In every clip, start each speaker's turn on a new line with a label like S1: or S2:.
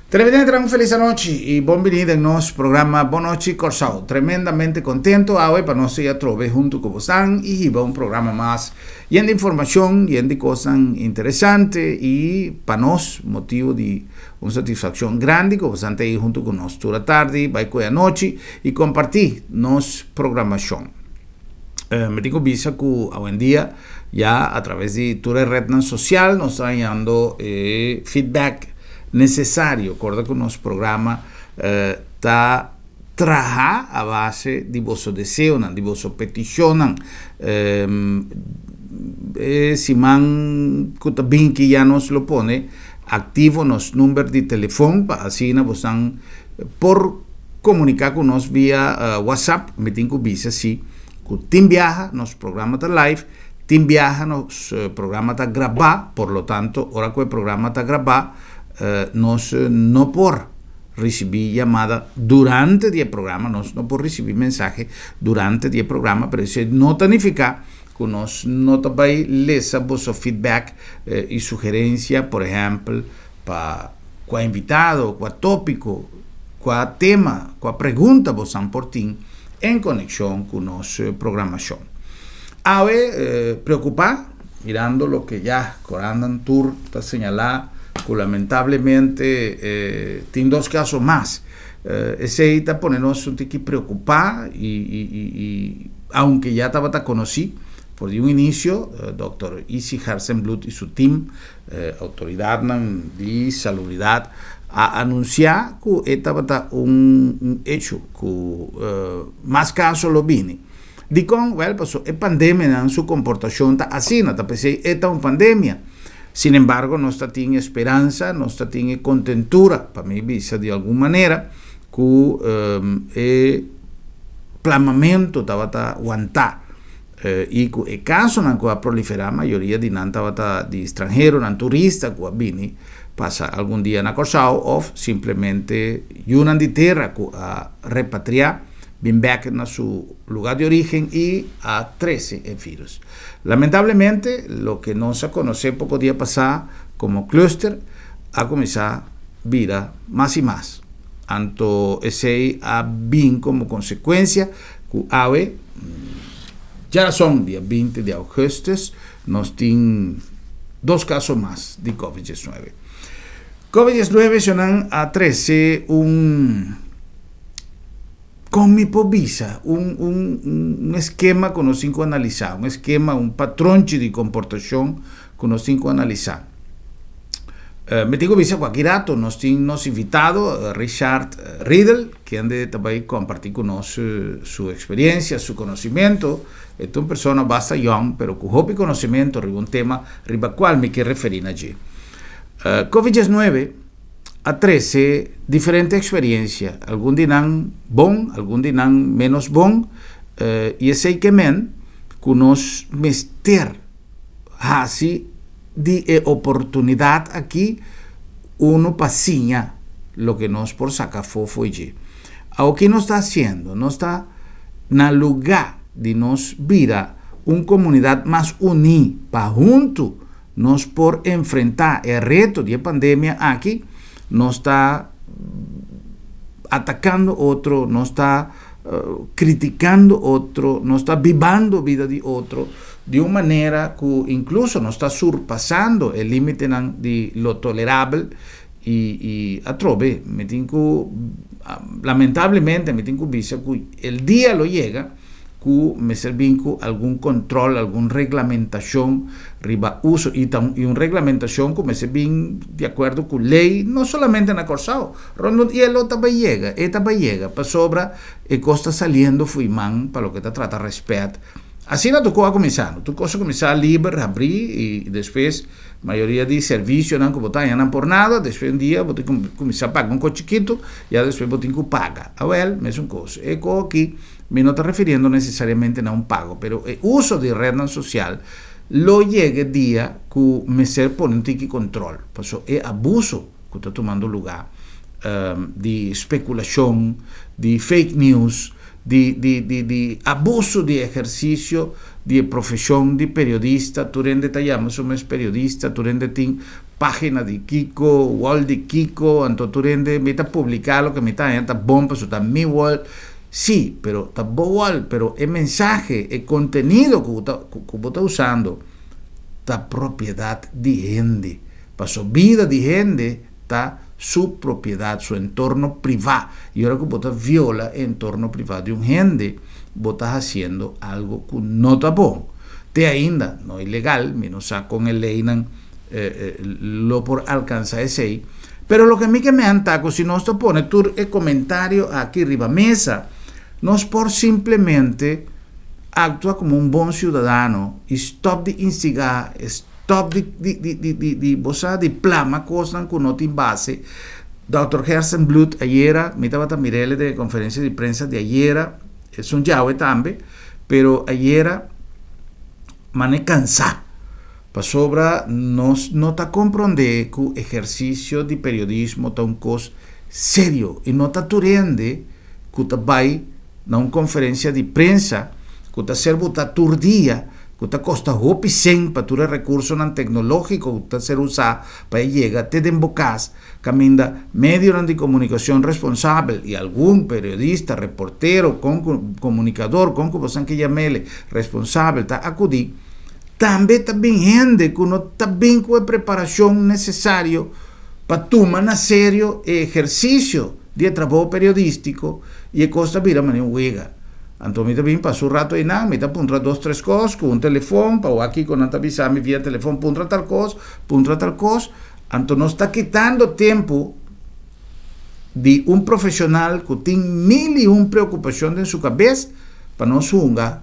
S1: Televidente, un feliz noche y bienvenido en nuestro programa Boa Noche Corsao. Tremendamente contento hoy para nosotros ya trove junto con vosotros y va un programa más lleno de información, lleno de cosas interesantes y para nosotros motivo de una satisfacción grande que vosotros ahí junto con nosotros toda la tarde, va a noche y compartir nuestra programación. Me digo visa que hoy en día ya a través de toda la red social nos están dando feedback necesario, acorda que nuestro programa está trabaja a base de vuestros deseos, de vuestras peticiones. Si man que ya nos lo pone activo los números de teléfono, así nos están por comunicar con nosotros vía WhatsApp. Me tengo visa así que Team Viaja, nuestro programa está live. Team Viaja, nuestro programa está grabado, por lo tanto, ahora que el programa está grabado, nos no por recibir llamada durante el programa, no por recibir mensaje durante el programa, pero se no significa que nos no también lesa vuestro feedback y sugerencia, por ejemplo, para cuál invitado, cuál tópico, cuál tema, cuál pregunta vos han por ti en conexión con nuestra programación. A ver, preocupar, mirando lo que ya Corandan Tour está señalado, que lamentablemente tiene dos casos más. Ese está poniéndonos un que preocupar y aunque ya estaba conocido por un inicio, doctor Isi Harsenblut y su team, autoridad de salubridad, a anunciar que estaba un hecho que más casos lo viene. Dicon, pues es pandemia en su comportación está así, no está pensé, esta una pandemia. Sin embargo, no está tiene esperanza, no está tiene contentura, para mí visa de alguna manera, que el plamamento estaba aguantar. Y que el caso no va a proliferar, la mayoría de de extranjeros, de turistas que vienen, pasa algún día en Corsao, o simplemente yunan de tierra a repatriar, bien back en su lugar de origen y a 13 el virus. Lamentablemente, lo que no se conoce poco día pasado como clúster ha comenzado a vida más y más. Tanto ese ha bien como consecuencia que AVE ya son día 20 de agosto, nos tienen dos casos más de COVID-19. COVID-19 son a 13 con mi visa, un esquema que nos tengo que analizar, un esquema, un patrón de comportación que nos tengo que analizar. Me tengo visa cualquier rato, nos invitado Richard Riddle, que ande también compartir con nosotros su experiencia, su conocimiento. Es una persona bastante young, pero con joven conocimiento, arriba un tema, arriba cual me quiero referir allí. COVID-19 a 13 diferentes experiencias, algún dirán bon, algún dirán menos bon, y ese que nos mester así de oportunidad aquí, uno pasiña lo que nos por sacar fofo allí. Ahora, ¿qué nos está haciendo? Nos está en el lugar de nos vida una comunidad más unida, para juntos nos por enfrentar el reto de pandemia aquí, no está atacando otro, no está criticando otro, no está vivando vida de otro, de una manera que incluso no está surpasando el límite de lo tolerable y a trove, lamentablemente me tengo visto que el día lo llega que me servín algún control, alguna reglamentación riba uso y una reglamentación que me servín de acuerdo con ley, no solamente en Corsao, y el otro llega, para sobra y costa saliendo fuimán para lo que te trata respeto. Así no tocó a comenzar, tu cosa comenzar libre, abrir y después mayoría de servicios no como no por nada, después un día vos começar a pagar un cochiquito, ya después vos tenés que pagar. A ver, mesma coisa. E aquí me no está refiriendo necesariamente a un pago, pero el uso de red social lo llega el día que me ser pone un tiki control, pasó es abuso que está tomando lugar de especulación, de fake news, de abuso de ejercicio de profesión de periodista. Tú rende tallamos somos periodista, tú rende tin página de Kiko, wall de Kiko, entonces tú rende meta publicar lo que meta está bomba, eso está mi wall. Sí, pero está wall, pero el mensaje, el contenido que vos está usando, está propiedad de gente. Para su vida de gente, está su propiedad, su entorno privado. Y ahora que vos viola el entorno privado de un gente, vos estás haciendo algo que no está bueno. De ainda, no es ilegal, menos con el ley, lo por alcanzar ese. Pero lo que a mí que me antaco, si no esto pone tu comentario aquí arriba mesa, no es por simplemente actúa como un buen ciudadano y stop de instigar, stop de plama cosas que no tienen base. Dr. Herzenblut ayer, me estaba también de conferencia de prensa de ayer, es un llave también, pero ayer me cansado. Para sobra, no está comprende que el ejercicio de periodismo es un cosa serio y no está turende que está na una conferencia de prensa que está ser botar día, que está costa hopi sen para tu recursos tecnológicos que está ser usado para llegar te den bocas camina medio de comunicación responsable y algún periodista, reportero, comunicador, con que pasan que llamele responsable está acudí. También gente que no está bien con la preparación necesaria para tomar en serio el ejercicio de trabajo periodístico y el costa vira manera huega. Entonces, también pasó un rato y nada, me está punta 2-3 cosas con un teléfono, para aquí con anta avisarme vía teléfono, punta tal cosa. Entonces, no está quitando tiempo de un profesional que tiene 1001 preocupaciones en su cabeza para no sunga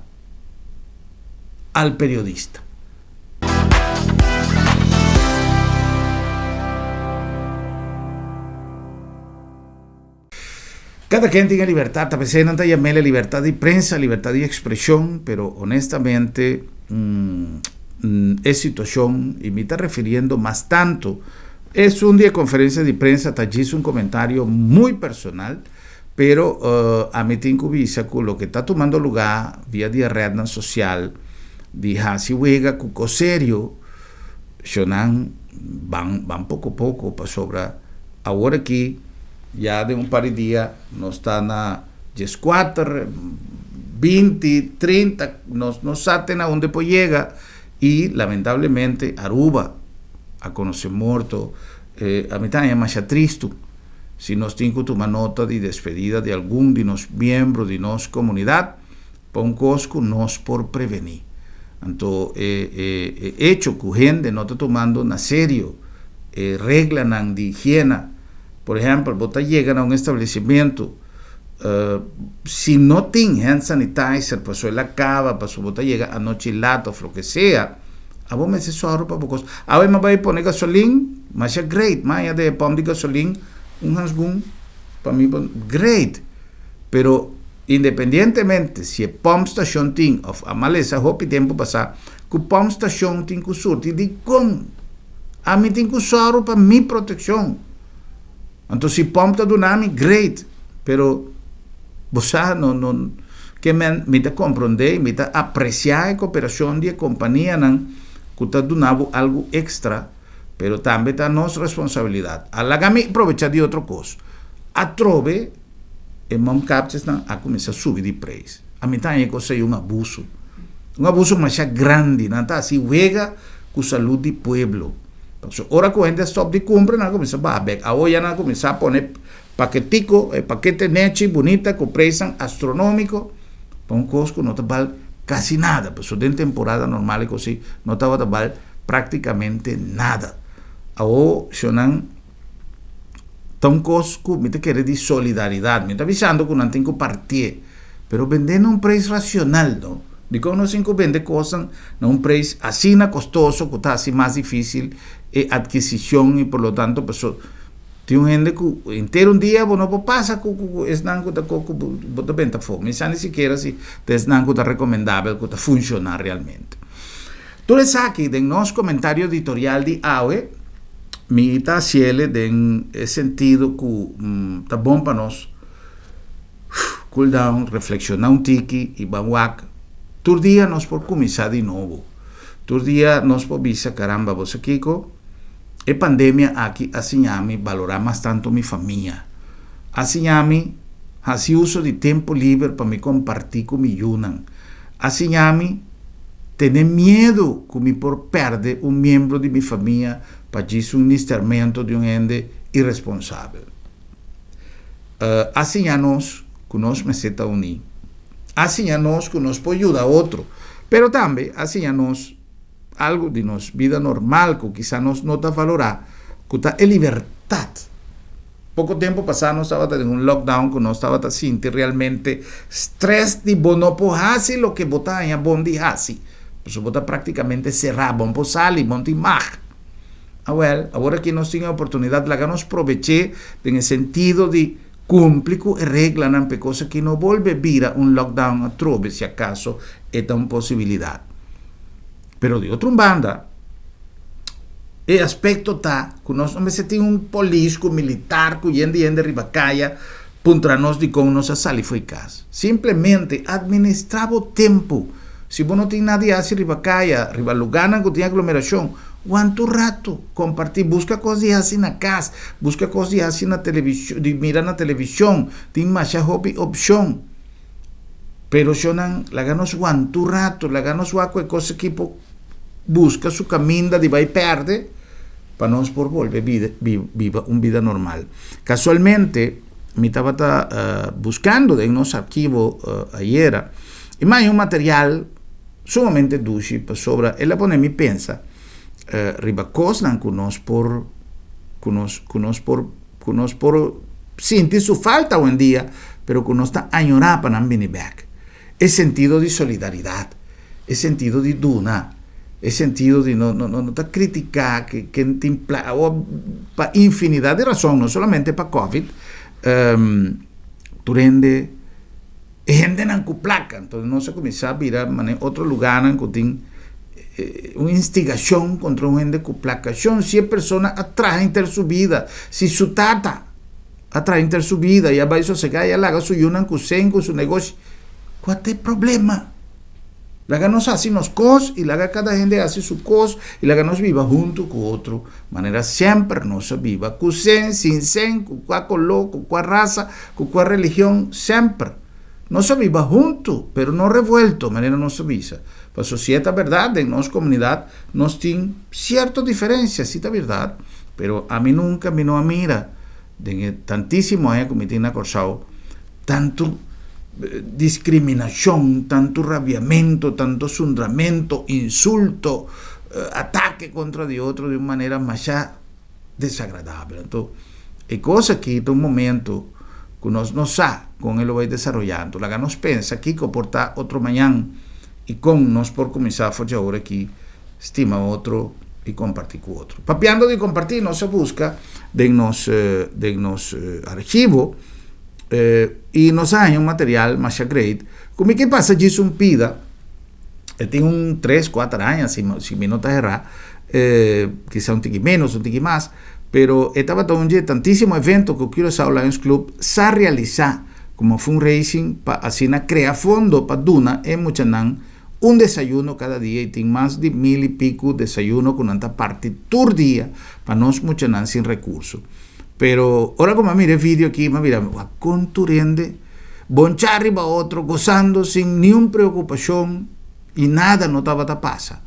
S1: al periodista. Cada quien tiene libertad, tal vez no te llame libertad de prensa, libertad de expresión, pero honestamente es situación, y me está refiriendo más tanto, es un día de conferencia de prensa, allí es un comentario muy personal, pero a mí tengo visa que lo que está tomando lugar vía de red social, de hasi huega, cuco serio, van poco a poco para sobra, ahora aquí, ya de un par de días nos están a 14, 20, 30, nos saten a donde pues llega y lamentablemente Aruba a conocer muerto, a mí también más triste si nos tengo que tomar nota de despedida de algún de los miembros de nuestra comunidad, para un cosco nos por prevenir. Entonces, hecho que gente no está tomando en serio reglas de higiene. Por ejemplo, vos llegan a un establecimiento, si no tienen hand sanitizer, pasó la cava, pasó vos llega a noche lato, lo que sea, a vos me haces suave para pocos. A ver, me voy a poner gasolina, más es great, más de pom de gasolina, un hasgun, para mí, great. Pero independientemente si el pump station tiene, a maleza, hopi tiempo pasar, que pump station tiene que surtir de con, a mí tiene que usar para mi protección. Entonces, si pump está donando, great, pero vos no que me está comprender, me está apreciar la cooperación de la compañía que está donando algo extra, pero también está nuestra responsabilidad. Alagame aprovechar de otra cosa. A trove, el mom captures a comenzar a subir de precio. A mí también es un abuso más grande, no está así, juega con salud del pueblo. Ahora que la gente stop de compra, no comienza a bajar. Ahora ya no comienza a poner paquetico, paquete neche bonita con precio astronómico, para un costo no te vale casi nada. Pues en temporada normal y así, no te vale prácticamente nada. Ahora, si no, está un costo que quiere de solidaridad. Me está avisando que no tengo partido, pero vender a un precio racional, ¿no? Digo, no se vende cosas a un precio así costoso, que está así más difícil adquisición y por lo tanto, pues, tiene gente que entero un día, bueno, pues pasa que es nanco de venta fome, ni siquiera si es nanco de recomendable, que funciona realmente. Tú le saques de nuestro comentario editorial de AOE, mi está ciele en el sentido que está bom para nos cool down, reflexionar un tiki y banwak. Tur día nos por comenzar de nuevo. Tur día nos por visa, caramba, vos aquí, e pandemia aquí así valorar más tanto mi familia. Así así uso de tiempo libre para me compartir con mi yunan. Así tener miedo que me por perder un miembro de mi familia para un instrumento de un ente irresponsable. Así nos que nos me seta unir. Así nos que nos puede ayudar a otro. Pero también así nos algo de nos vida normal que quizá nos nota valorar que está en libertad. Poco tiempo pasado nos estaba en un lockdown que no estaba sintiendo realmente estrés de no hacer lo que vota en bondi hace. Pues vota prácticamente cerrado, bon posal y monti mag. Ahora que nos tiene oportunidad, la nos aproveché en el sentido de cumplir con reglas, cosa que no vuelve a un lockdown a trove si acaso es una posibilidad. Pero de otra banda, el aspecto está que nos se tiene un polisco militar que yende ribacaya contra nos de con nos a salir fue casa. Simplemente administraba tiempo. Si vos no tienes nadie hace ribacaya, ribalugana que tiene aglomeración, cuánto rato compartir, busca cosas así en la casa, busca cosas así en la televisión, mira en la televisión, tiene más opción. Pero yo la ganos cuánto rato, la ganos cualquier cosa que busca su camino de va y perde para nos por volver viva una vida normal. Casualmente me estaba buscando en los archivos ayer y me hay un material sumamente dulce sobre él la pone mi pensa riba cosas que nos por sentir su falta hoy en día, pero que nos está añorando para no venir back. El sentido de solidaridad, el sentido de duna, el sentido de no te criticar, que te impla, para infinidad de razones, no solamente para COVID, tu rende, gente no cuplaca, entonces no se comienza a virar en otro lugar, en que tiene una instigación contra un gente cuplacación, si es persona atrae inter su vida, si su tata atrae inter su vida, ya va a eso se cae, ya la haga su yunan con su negocio, ¿cuál es el problema? La ganos así nos cos y la cada gente hace su cos y la ganos viva junto con otro, manera siempre no se viva, con sen, sin sen, con cuál color, con cuál raza, con cuál religión, siempre. No se viva junto, pero no revuelto, manera no se visa. Pues sociedad verdad, en nuestra comunidad nos tiene ciertas diferencias, sí, verdad, pero a mí nunca me no mira, de tantísimo años que me tiene acosado, tanto discriminación, tanto rabiamiento, tanto sundramento, insulto, ataque contra de otro de una manera más desagradable. Entonces, hay cosas que en un momento que nos no sabe con él lo va desarrollando, la nos pensa que comporta otro mañana y con nos por comenzar a follar ahora aquí estima otro y compartir con otro. Papeando de compartir no se busca de nos archivo y nos hay un material más great. Como que pasa allí un pida, tiene un 3-4 años, si me notas errar, quizá un tiki menos, un tiki más, pero estaba todo un tantísimo evento que Curaçao Lions Club se realizar como fundraising para así crear fondo para Duna en Muchanán, un desayuno cada día y tiene más de 1000 y pico desayuno con tanta parte todo día para nos Muchanán sin recursos. Pero ahora como mire el vídeo aquí, mira, con tu rende, bonchar arriba a otro, gozando sin ni una preocupación y nada no estaba a pasa.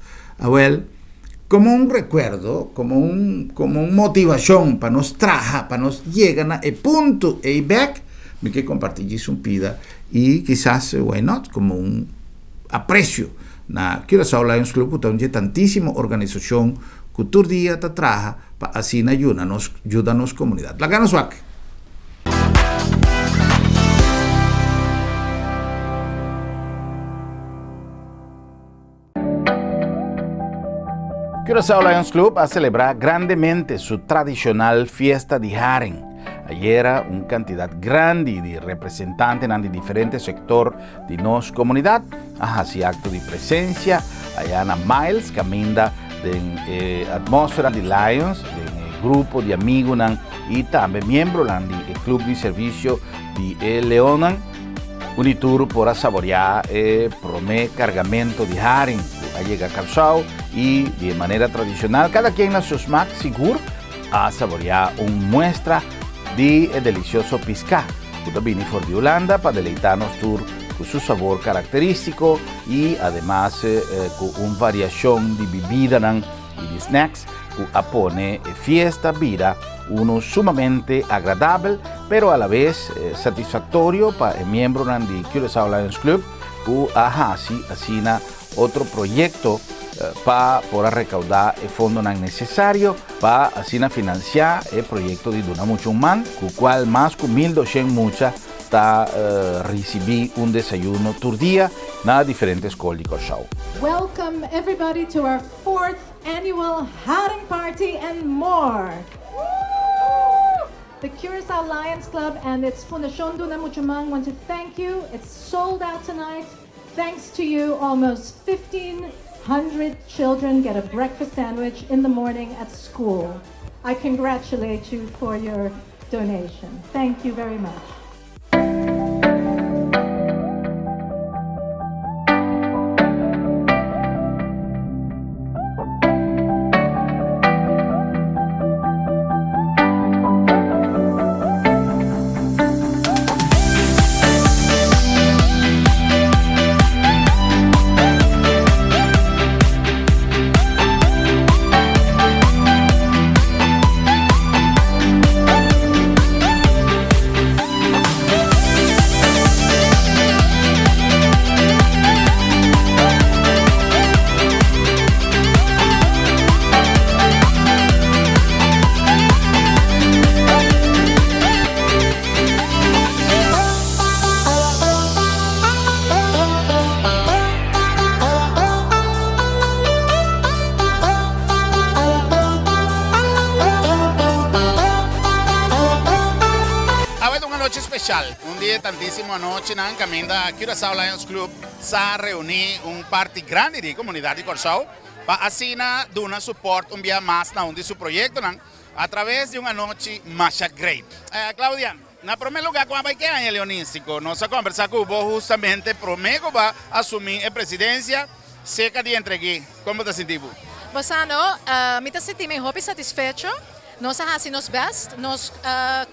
S1: Como un recuerdo, como un motivación para nos traja, para nos llegar a el punto y back, me que compartir un pida y quizás, why not, como un aprecio. Curaçao Lions Club, que tiene tantísima organización, cultura día te traja, para así ayudarnos comunidad. La ganas WAC. Curaçao Lions Club a celebrar grandemente su tradicional fiesta de Haren. Ayer una cantidad grande de representantes de diferentes sectores de nuestra comunidad hacía acto de presencia. Ayana Miles camina de atmósfera de Lions, de grupo de amigos y también miembro del club de servicio de Leonan.
S2: Unitur por saborear promé cargamento de haring a llega calzado y de manera tradicional cada quien en sus smack seguro a saborear un muestra de delicioso pisca que viene de Holanda para deleitarnos tour con su sabor característico y además con una variación de bebida y de snacks que apone fiesta vida uno sumamente agradable pero a la vez satisfactorio para el miembro de Curaçao Lions Club que asina otro proyecto para poder recaudar el fondo necesario para así financiar el proyecto de Duna Mucho Man, con cual más de 1.200 muchas está recibir un desayuno por día en diferentes escuelas de Curaçao.
S3: Welcome everybody to our 4th annual Haring Party and more. The Curaçao Lions Club and its Fundación Duna Mucho Man want to thank you. It's sold out tonight. Thanks to you, almost 1,500 children get a breakfast sandwich in the morning at school. I congratulate you for your donation. Thank you very much.
S4: Un día tantísimo anoche, en camino a Curaçao Lions Club, se reunir un party grande de comunidad de Curaçao para así dar soporte un día más a su proyecto a través de una noche más great. Claudia, en primer lugar, cuando hay que año leonístico, nos ha conversado con vos justamente, prometo va a asumir la presidencia cerca de entregué. ¿Cómo te sentís?
S5: Bosano, me senti muy satisfecho. Nós assim nos best, nos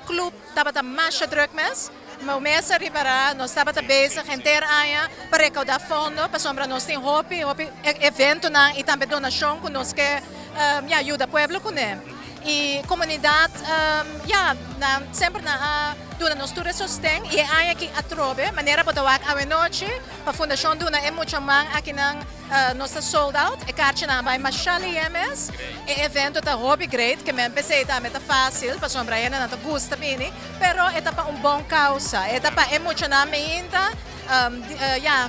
S5: club estava mais druk mes, mas o mês arribará, nós estava bezig inteira aia para recaudar fundo, para sombra nós tem hobby evento na e também donação que nós que me ajuda o povo com ele. E comunidade, sempre na Duna nos tudo sostém e aia aqui a trobe, maneira para doar a noite, para a Fundação Duna é muito mais aqui na nossa sold out, e carta na vai mais MS, e evento tá hobby great, que me pensei tá meta fácil, para sombra ela não tá gusta bem, pero é para um bom causa, é para emocionalmente,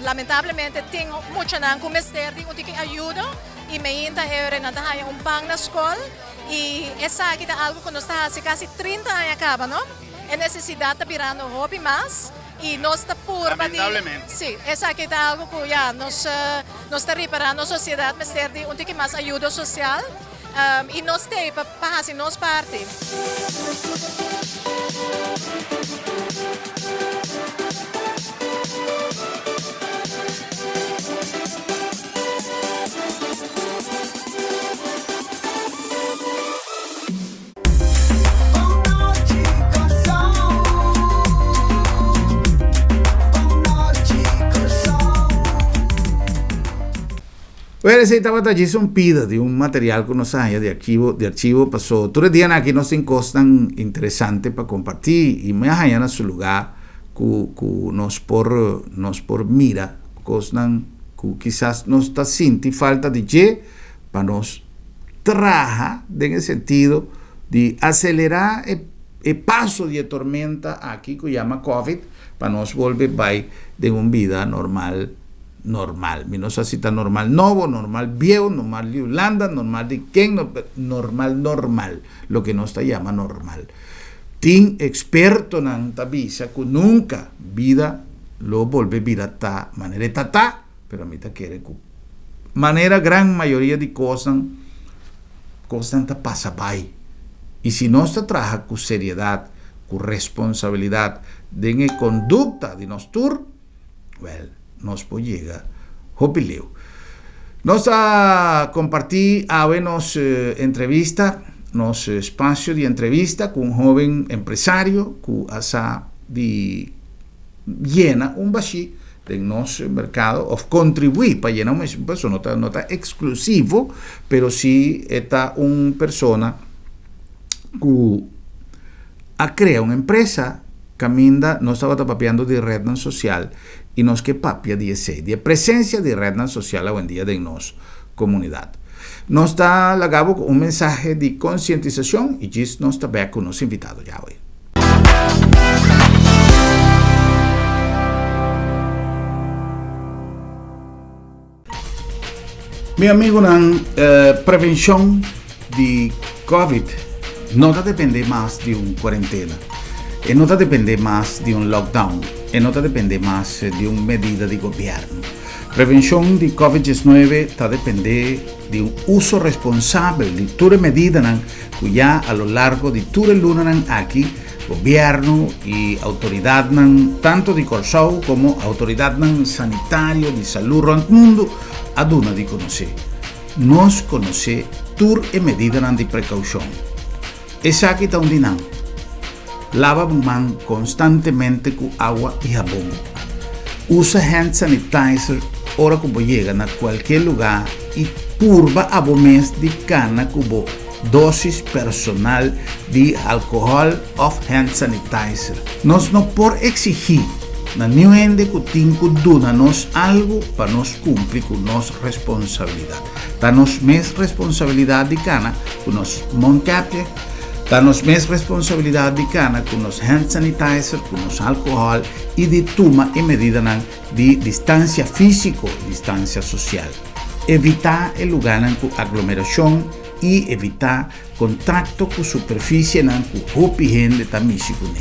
S5: lamentavelmente tem muito não com mestre de que ajuda e me ainda é na tá um pão na escola. E essa aqui é algo que nós estamos há quase 30 anos acaba, não? É necessidade de virar no hobby mais e nós estamos por
S4: lamentavelmente.
S5: Sim, essa aqui é algo que nós estamos reparando na sociedade, mas ter um pouco mais ajuda social e nós temos para fazer nossa parte.
S1: Bueno, ese estaba allí son pida de un material que nos haya de archivo pasó. Todos los días aquí nos encostan interesante para compartir y me hayan a su lugar que nos por mira costan que quizás nos está sinti falta de ye para nos traja en el sentido de acelerar el paso de tormenta aquí que llama COVID para nos volver de una vida normal. Mi no sé si está normal novo, normal viejo, normal de Holanda, normal de Ken, normal, lo que no está llama normal. Tin experto en tabisa que nunca vida lo vuelve vida ta manera ta, pero a mí ta quiere que manera gran mayoría de cosas ta pasa by. Y si no se trabaja con seriedad, con responsabilidad, de conducta de nos tour, well, nos llega hopileu. Nos a compartir a nos entrevista, nos espacio de entrevista con un joven empresario que asa de llena un bashi del nostro mercado o contribuir para llenar una persona no está exclusivo, pero sí está una persona que ha creado una empresa caminda no estaba papiando de red social y nos que papia de ese de presencia de red social hoy en día de nos comunidad. Nos está lagado con un mensaje de concientización y Gis nos está back con los invitados ya hoy. Mi amigo, la prevención de COVID no depende más de una cuarentena, no depende más de un lockdown, no depende más de una medida de gobierno. Prevención de COVID-19 depende de un uso responsable de todas las medidas que ya a lo largo de todo el lunes aquí, gobierno y autoridad tanto de Corsau como autoridad sanitaria de salud en el mundo aduna de conocer. Nos conoce todas las medidas de precaución. Esa aquí está un dinam. Lava man constantemente con agua y jabón. Usa hand sanitizer ahora como llegan a cualquier lugar y purba a mes de cana como dosis personal de alcohol of hand sanitizer. Nos no por exigir na niuende que tinco duna-nos algo para nos cumplir con nos responsabilidad. Danos mes responsabilidad de cana con nos moncapia, danos mes responsabilidad de cana con nos hand sanitizer, con nos alcohol y de toma y medida de distancia físico, distancia social. Evitar el lugar con aglomeración y evitar contacto con superficie con hopi gente tamishikune.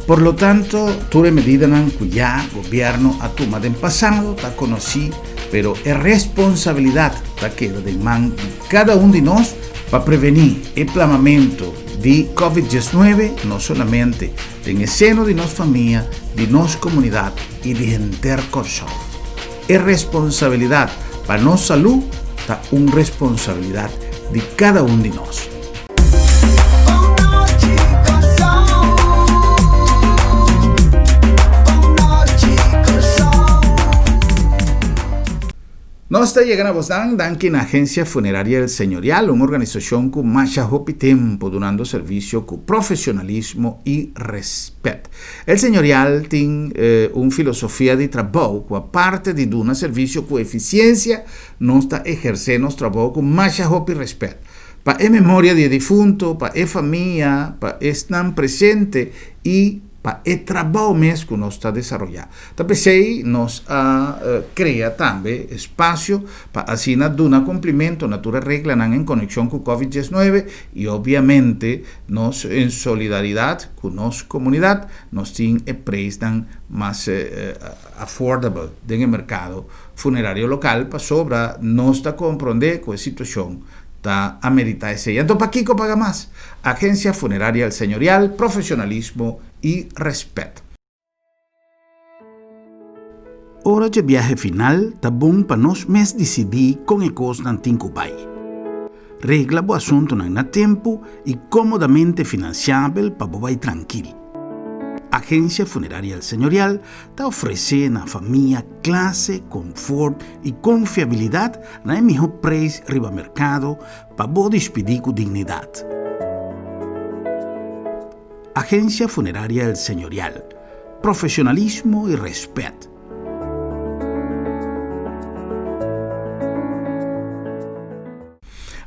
S1: Por lo tanto, todas las medidas que ya el gobierno ha tomado en pasado, está conocido, pero es responsabilidad de cada uno de nosotros para prevenir el plamamiento de COVID-19, no solamente en el seno de nuestra familia, de nuestra comunidad y de entera Corsau. Es responsabilidad para nuestra salud, está una responsabilidad de cada uno de nosotros. Nos está llegando a vos en Agencia Funeraria del Señorial, una organización con más tiempo donando servicio con profesionalismo y respeto. El Señorial tiene una filosofía de trabajo que aparte de dar un servicio con eficiencia, nos está ejerciendo nuestro trabajo con más y respeto. Para memoria de difunto, para familia, para estar presente y para el trabajo mesmo que nos está desarrollando. También nos crea también espacio para así dar un cumplimiento a las reglas en conexión con COVID-19 y obviamente nos en solidaridad con nuestra comunidad nos tiene precio más affordable en el mercado funerario local para sobre nos está comprender con la situación está amerita ese. Entonces, ¿para qué paga más? Agencia Funeraria del Señorial, profesionalismo y respeto. Hora de viaje final, está bom para nos mes decidir con el costo de Tincubay. Regla o asunto na tempo y cómodamente financiável para bobai tranquilo. Agencia Funeraria del Señorial está ofreciendo a familia clase, confort y confiabilidad na el mejor precio riba mercado para bo despedir con dignidad. Agencia Funeraria del Señorial, profesionalismo y respeto.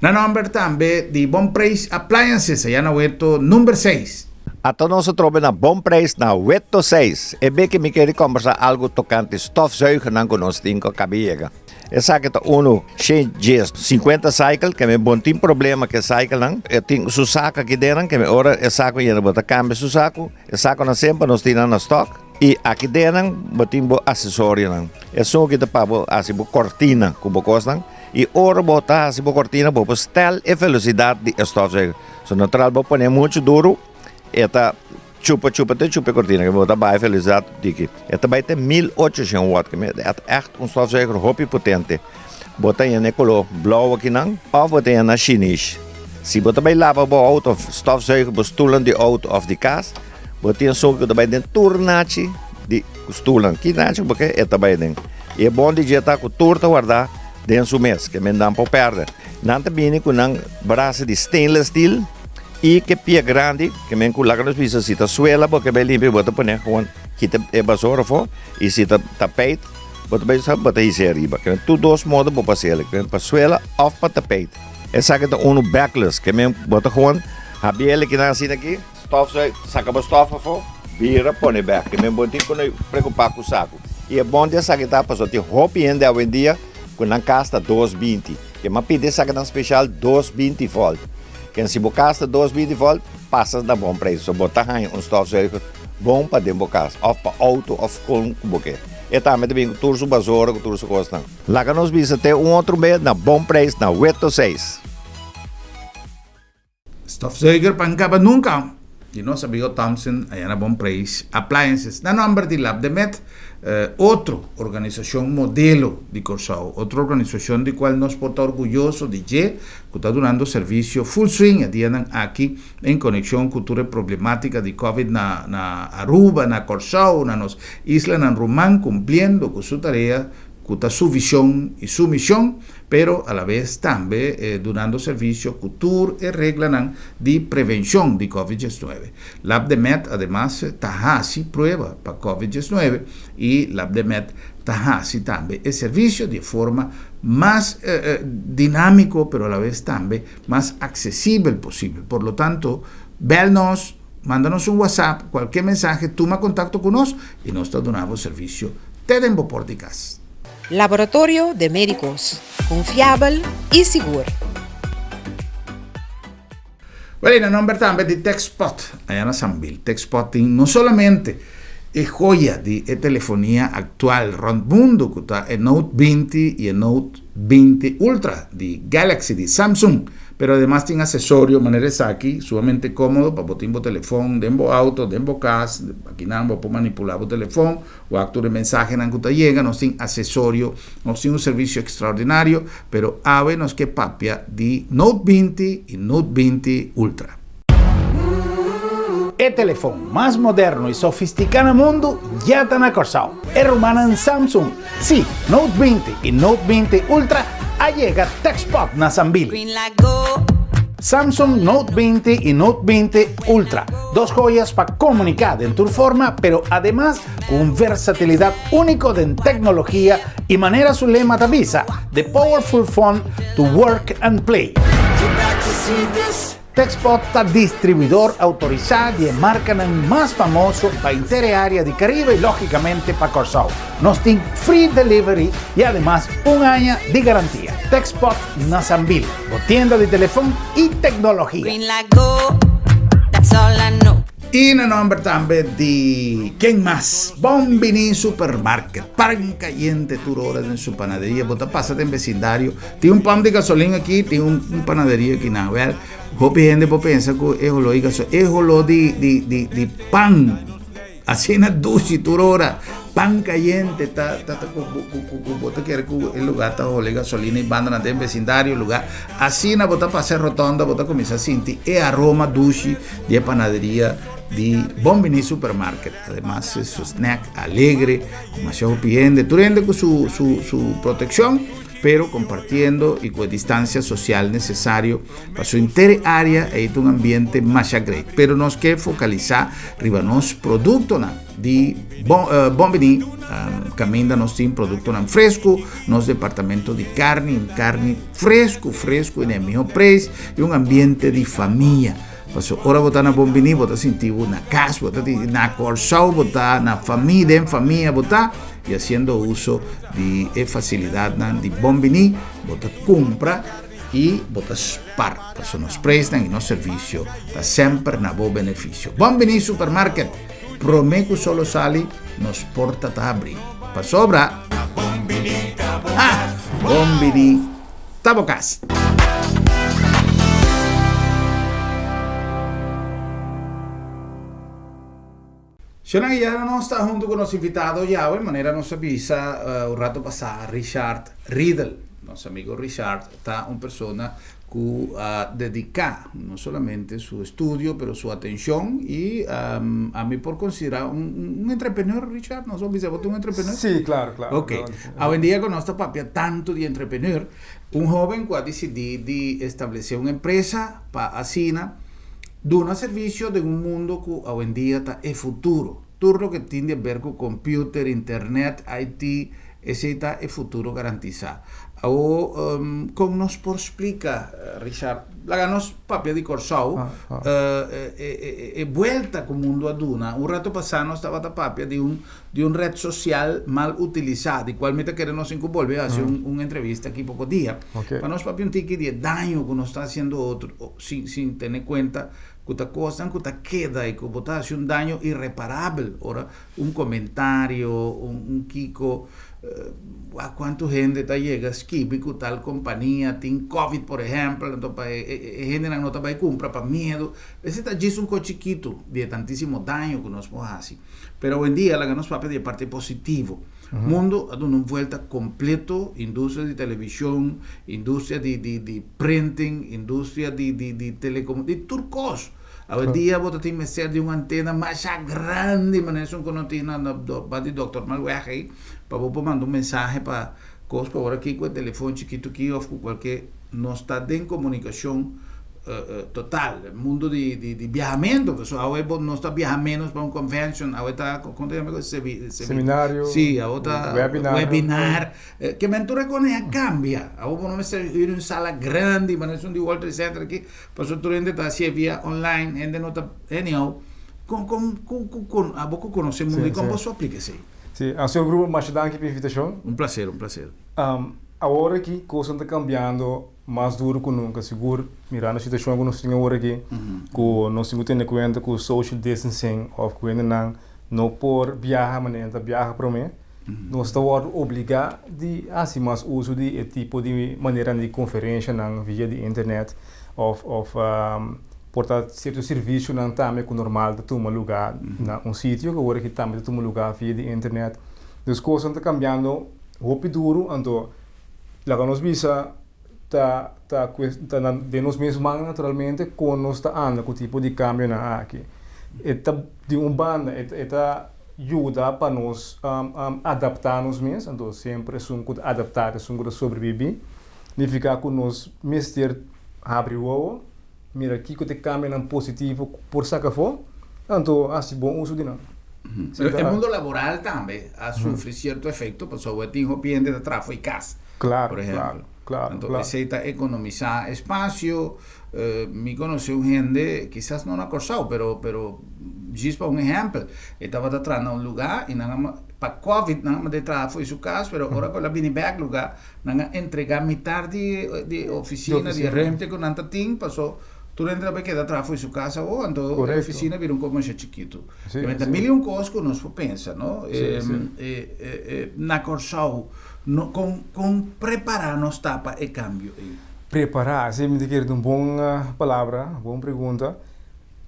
S1: La nombre también de Bon Price Appliances, allá en Huerto, número 6.
S6: Ato nós troben na bom preço na Weto 6. E bem que me quer conversar algo tocante stofzuiger não conosco tinha cabiega. Eu sei que uno cheio de 50 cycle que me bom tem problema que cycle não. Eu tenho su saco aqui dentro que me ora eu saco e botar câmbio su saco. Eu saco na sempre nós temos na stock. E aqui dentro botim bo acessório não. É só que para bo assim bo cortina como costa. E ora botar assim bo cortina bo stel e velocidade de stofzuiger. So natural bo põe muito duro. Eta chupa cortina, que bota bij felicidade diki. E também tem 1800 watt, que é echt um stofzuiger hopi potente. Bota in color blauw aqui não, of bota in na chinês. Se bota bij lava bo auto of stofzuiger bestoelen die auto of die kaas, bota in zo que também den turnachi die stoelen, que nachi porque é também den. E é bom de jetar com torta guardar dentro do mês, que me dá para perder. Não também com um braço de stainless steel e que pia grande, que me coloca nos pisos se tá suela, porque bem limpo, bota põe gewoon quita é basura fora e se tá tapete, bota bem só bota isso arriba. Que tu dois modos para passar, que para suela ou para tapete. Essa aqui tá backless, que me bota gewoon habele que nasce aqui, stof saca a estofa fora, vira põe back, que me bota com preocupar com o saco. E é bom de essa que tá passou, tem roupa ainda hoje em dia com a casta 220, que me pede essa que especial 220 volt. Que se bocasta 220 volt, passa da bom preço. So botar aí stofzuiger bom para dentro casa, ou para auto, ou com boquete. E também tem o turso basura, o turso costa. Lá que nós vimos até outro mês na bom preço, na 826.
S1: Stofzuiger pancaba nunca. E nosso amigo Thompson, aí na bom preço. Appliances. Na nombre de Lab de Met, outra organização modelo de Corsao, outra organização de qual nós podemos estar orgulhosos de que está dando serviço full swing aqui em conexão com toda a problemática de Covid na Aruba, na Corsao, na nossa isla, na Rumán, cumprindo com sua tarefa, com sua visão e sua missão, pero a la vez também dando serviço cultura e regla de prevenção de Covid-19. Lab de Met, además, está haciendo prueba para Covid-19 e Lab de Met está haciendo também el servicio de forma más dinámico, pero a la vez también más accesible posible. Por lo tanto, véanos, mándanos un WhatsApp, cualquier mensaje, toma contacto con nosotros y nos damos servicio de Dembo Porticas.
S7: Laboratorio de Médicos, confiable y seguro.
S1: Bueno, el nombre también de TechSpot, allá en Sanville. TechSpot no solamente es joya de telefonía actual, mundo, que está el Note 20 y el Note 20 Ultra de Galaxy, de Samsung, pero además tiene accesorios, manera aquí, sumamente cómodo para botar teléfono, dembo auto, dembo casa, aquí nada, puedo manipular el teléfono, o acto de mensaje en que llega, nos tiene accesorios, nos tiene un servicio extraordinario, pero ave nos que papia de Note 20 y Note 20 Ultra. El teléfono más moderno y sofisticado del mundo ya está en Corsao. Es rumana en Samsung. Sí, Note 20 y Note 20 Ultra llega TechSpot en Sanville. Samsung Note 20 y Note 20 Ultra. Dos joyas para comunicar en tu forma, pero además con versatilidad único de tecnología y manera su lema te avisa. The powerful fun to work and play. TechSpot está distribuidor autorizado y marca más famoso para la área de Caribe y lógicamente para Corsao. Nos tiene free delivery y además un año de garantía. TechSpot en Sanville, tienda de teléfono y tecnología. Y en el nombre también de ¿quién más? Bombini Supermarket, pan caliente, tu horas en su panadería, bota pásate en vecindario, tiene un pan de gasolina aquí, tiene un panadería aquí, nada, ver, gente piensa que es lo de pan, así en el dulce, tu hora, pan caliente, bota quiere que el lugar está de gasolina y banda en vecindario, lugar, así na bota pasa rotonda, bota comienza a sentir el aroma dulce de panadería de Bombini Supermarket. Además es su snack alegre, demasiado pidiendo, turende con su protección, pero compartiendo y con distancia social necesario para su entera área e un ambiente más great. Pero nos que focalizar arriba nos productos de Bombini, camina nos tiene producto fresco, nos departamento de carne fresco en el mejor precio y un ambiente de familia. Ora botar na Bombini, botar sentir na casa, botar na Corsao, botar na família, en familia, botar y haciendo uso de facilidad de Bombini, botar compra y botar spar. Paso nos prestan y nos servicio, está siempre na buen beneficio. Bombini Supermarket, prometo solo sali, nos porta a abrir. Pa sobra, Bombini, tabocas. Shona ya no está junto con los invitados ya, de manera nos avisa un rato pasado Richard Riddle, nuestro amigo Richard, está una persona que dedica no solamente su estudio, pero su atención y a mí por considerar un entrepreneur, Richard, ¿no sabes vos un entrepreneur?
S8: Sí, claro.
S1: Ok, hoy en día con nuestra papia tanto de entrepreneur, un joven que ha decidido de establecer una empresa para asina, de un servicio de un mundo que hoy en día está el futuro. Todo lo que tiene a ver con computer, internet, IT, ese está el futuro garantizado. O como nos por explica, Richard, la ganos papia de Corsau, vuelta con mundo aduna. Un rato pasado estaba la papia de un red social mal utilizado, y cualmente queremos volver a hacer una entrevista aquí poco día.
S8: Okay.
S1: Para nos papia un tiki de daño que nos está haciendo otro, sin tener cuenta que te costan, que te queda y que te hace un daño irreparable. Ahora, un comentario, un kiko, a cuánta gente te llega, skip, que tal compañía, tiene COVID, por ejemplo, entonces, gente no te va a comprar para miedo. Ese está ya un chiquito de tantísimo daño que nos puede hacer. Pero hoy en día, la que nos papel de parte positivo. Mundo ha dado una vuelta completo, industria de televisión, industria de printing, industria de telecomunicación, de turcos. Hoy en día vos tienes que ser de una antena más grande, maneras que no tiene va de doctor Malweje, para vos mandar un mensaje para cosas ahora aquí con el teléfono chiquito aquí o cualquier no está en comunicación total, el mundo de viajamiento, pues ahora no está viajando para un convention, ahora está con
S8: seminario,
S1: sí, ahora webinar, que mentura con ella cambia, ahora no me sé ir en una sala grande, maneras un de World Trade Center aquí, pues otro gente está así vía online, gente no está, anyhow, a poco conocemos de cómo se aplica isso.
S8: Sim, a seu grupo, mas danke pela invitação.
S1: Um prazer, um prazer.
S8: Agora que a coisa está cambiando mais duro que nunca, seguro, mirando a situação que nós temos agora aqui, que nós temos que ter em conta que o social distancing, ou que não por viajar, mas não viajar para mim, nós estamos obrigados a fazer mais uso de tipo de maneira de conferência via de internet, ou portanto, certo serviço não também que normal de tomar lugar num sítio que agora que também de tomar lugar via de internet. As coisas estão cambiando rápido duro, então lá que nós visa tá de nós mesmos naturalmente com nós tá anda com tipo de cambio na aqui. Eta de banda eta ajuda para nós adaptar nos mesmos, então sempre são adaptar, são sobreviver. Significa que nós mestre abre o olho, mira aqui que te cambia em positivo por sacar fora, então assim bom uso de não.
S1: El mundo laboral también sufre cierto efecto, pues sobre todo piende de tráfico y casa,
S8: claro,
S1: por ejemplo.
S8: Claro.
S1: Entonces, está economizar espacio. Me conocí un gente, quizás no acordado, pero just para un ejemplo, estaba atrás en un lugar y nada más, para COVID, nada más de tráfico y su casa, pero ahora con la back lugar, nada más entregar mitad de oficina, de renta con tanta ting, pasó. Tú entras para quedar atrás de su casa o entonces la oficina viene un comercio chiquito.
S8: Sí,
S1: mil y un cosas que uno piensa, ¿no? Na Corsau, com preparar-nos para o cambio.
S8: Preparar, se me quer uma boa palavra, boa pergunta.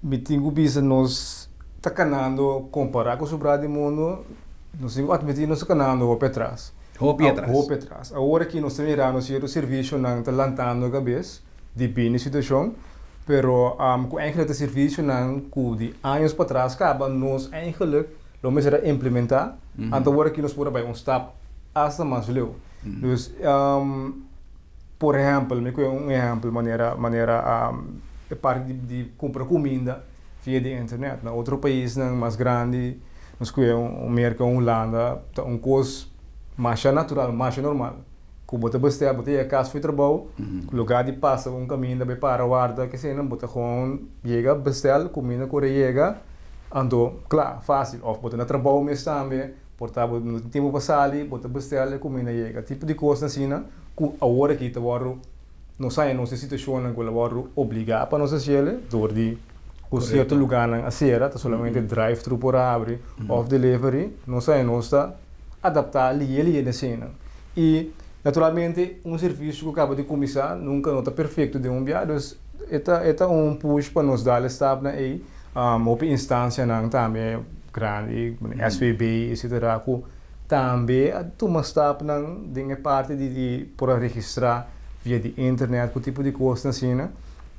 S8: Me tenho visto nós tá canando comparar com o sobrado do mundo, nós temos admitir nós canando roupa atrás. Roupa atrás. Agora que nós temos mirando o serviço não tá lantando a cabeça, depende da situação. Pero com eigenlijk het serviço não de anos para trás acaba nós eigenlijk lo mais era implementar então agora que nós podemos vai stap hasta mais leu dus por exemplo me conheço exemplo maneira parte de comprar comida via de internet na outro país mais grande nós conheço América Holanda coisa mais natural mais normal que bota bestel, bota a casa foi trabalho, lugar de passa caminho da para guarda que se não bota com chega bestel, comida corre chega, ando claro fácil, ou bota na trabalho mesmo também, portável no tempo passado, bota bestel, comida chega, tipo de coisa assim, que agora que tá varo, não sai nossa situação na qual varo obrigar para nós fazer, dor de o certo lugar na acera, tá somente drive-thru por abrir, off delivery, não sai nossa adaptar ali na cena e naturalmente, serviço que acaba de começar nunca está perfeito de viagem, então é push para nos dar step na aí, uma instância também grande, SVB, etc. Que também uma stap nang dinge parte de por registrar via de internet, que tipo de coisa assim, né?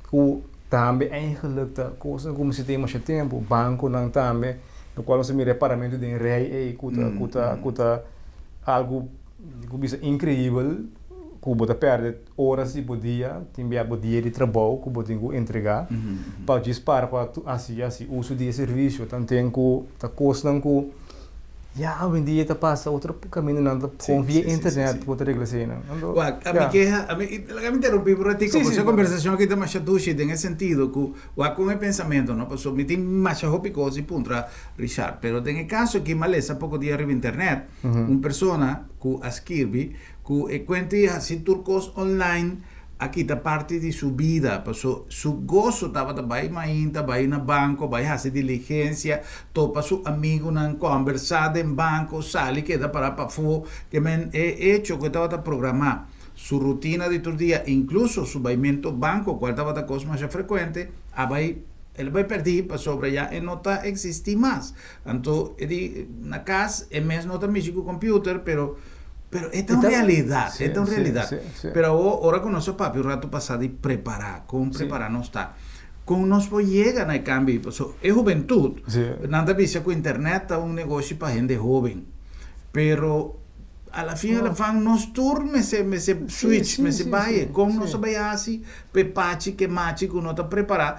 S8: Que também eigenlijk da coisa como se tem mais tempo, banco nang também, no qual você me reparamento de rei, kuta algo que bisa incrível, que você perde horas de dia, tem dia de trabalho que você tem que entregar, para disparar para assim uso de serviço, então tem que tá coisa nang que ja, hoje em dia tá passa outro caminho não com via internet por regla assim, não.
S1: Me interrompi por ratito, porque essa conversação aqui está mais chatucha, em esse sentido, que com o pensamento, não? Porque me tem mais hobby coisa para Richard, pero tem caso que malesa pouco dia arriba internet, uma pessoa que escreve, que cuenta assim turcos online, aqui está parte de sua vida, su gozo estava vai mainta, vai na banco, vai fazer diligência, topa su amigo nan conversar em banco, sali que dá para fo, que men é hecho que estava programar su rotina de todo dia, incluso su baimento banco, qual estava da coisa mais frequente, ele vai perder para sobre já e não está existir mais. Então, na casa é mesmo não está mexendo com o computer, pero esta es una realidad, esta es una realidad. Pero ahora con nuestro papi, un rato pasado, y preparar, con preparar no está. Con nos llegan al cambio, es juventud. Nada dice que internet es un negocio para gente joven. Pero a la fin, nos turme me se switch, me se vaya. Con nos vaya así, pepachi, que machi, que uno está preparado.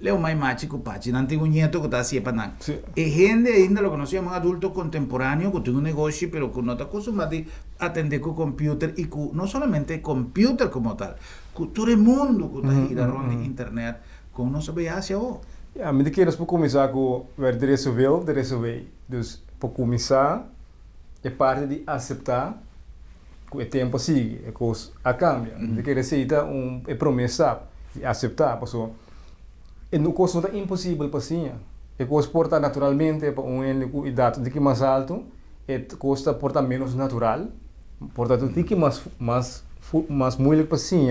S1: Leo mais mágico, pachi, não tem nieto que está assim para nada. E gente ainda lo que nós chamamos adulto contemporâneo, que tem negócio, pero que não está acostumado a atender com o computer e que não somente computer como tal, que todo o mundo que está girando na internet, como não sabe assim,
S8: Ja, met de keer para começar com ver de resolver. Dus para começar é parte de aceitar que o tempo sigue, é coisa a cambia. De que receita é promessa de aceitar, pessoal. E não coisa não é impossível para sim. É coisa porta naturalmente para com idade de que mais alto, é coisa porta menos natural, portanto de que mais muito para sim,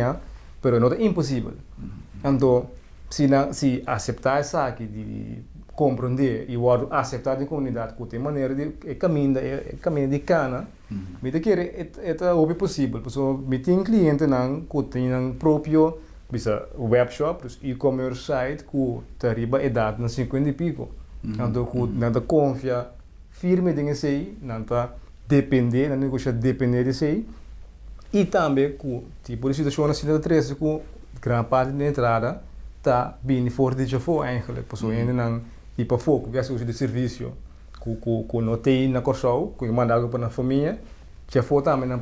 S8: pero não é impossível. Então, se aceitar isso aqui de compreender e aceitar de comunidade que tem maneira de caminho de cana, me te quer é possível, porque me tem cliente não que tem um próprio bisa webshop, dus e-commerce site, que tariba idade na 50 e pico. Então, que não confia firme de sei, não tá depender, não negocia depender de sei. E também que tipo de situação assim da 13 que grande parte da entrada tá bem forte de for eigenlijk, pessoa ainda não tipo foco, que é uso de serviço, que não tem na Corsol, que manda algo para a família, já for também não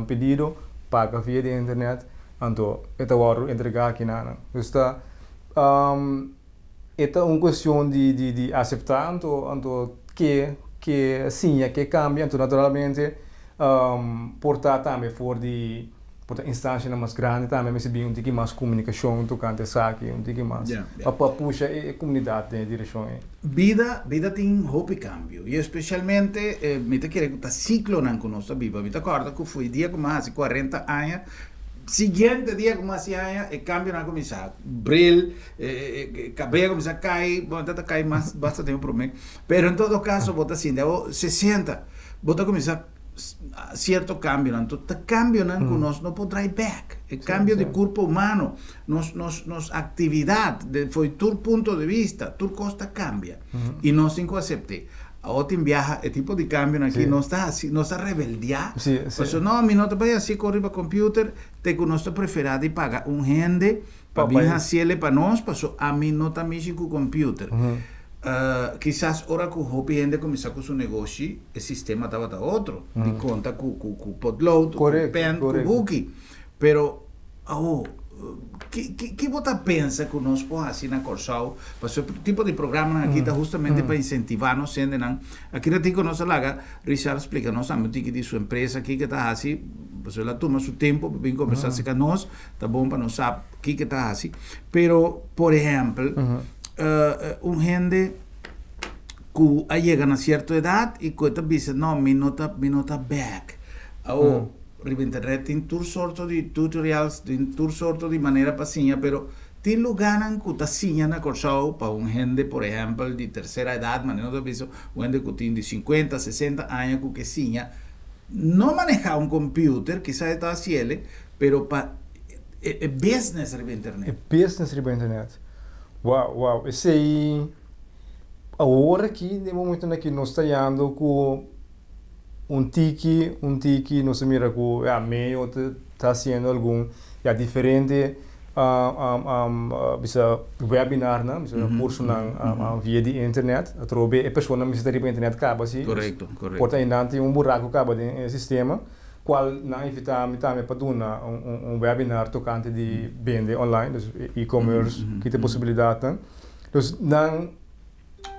S8: pedido, paga via de internet. Então, esta hora entregar aqui na. Então, esta é uma questão de aceitar, então que sim, que cambia, então naturalmente portar também for de instância mais grande também, mas bem um pouco mais comunicação, tocante aqui, um pouco mais para puxar a comunidade em direção.
S1: Vida tem hope cambio, e especialmente me te quero que tá ciclo não conosco viva, me te acorda que foi dia como há 40 anos. Siguiente dia como assim o cambio não começar bril cabelo começar a cair bom tá cair mais basta tempo para mim pero em todo caso bota assim deu 60 bota começar certo cambio então tá cambio não que nós não pode drive back cambio de corpo humano nos atividade foi todo ponto de vista tudo costa cambia e nós tem que aceitar. Ahora viaja el tipo de cambio aquí no está rebeldia. Pues no, mi no te vaya así correr para computer, te conozco preferado y paga un gente para bien hacerle para nos, pasó a mí no está mexer con computer. Quizás ahora que o gente começar com seu negócio, o sistema estava outro, de conta com Podload, com Pen, com Bookie. Pero, que você pensa que nós podemos assim na Corsol? Porque o tipo de programa aqui está justamente para incentivar-nos, aqui na Tico nossa laga, Richard explica-nos o que de sua empresa aqui que está assim, você ela toma seu tempo para vir conversar com nós, tá bom para nós saber o que está assim. Pero, por exemplo, gente que chega a certa idade e que diz, não, me nota back. Internet tem tudo sorto de tutorials, tem tudo sorto de maneira pasinha, pero Tem lugar que está assim na Corsau para gente, por exemplo, de terceira idade, mas não visto gente que tem de 50, 60 anos que sinha, não manejar computer, quizás está haciendo, pero para business riba internet.
S8: Business riba internet. Uau. Esse aí, agora aqui, no momento que nós estamos indo com tiki, nós mira com meio está sendo algum diferente bisa webinar na bisa curso via di internet trobe e persona bisa riba internet acaba assim
S1: correto
S8: porta ainda buraco acaba de sistema qual na invita me paduna webinar tocante di vende online dus e-commerce que tem possibilidade dus na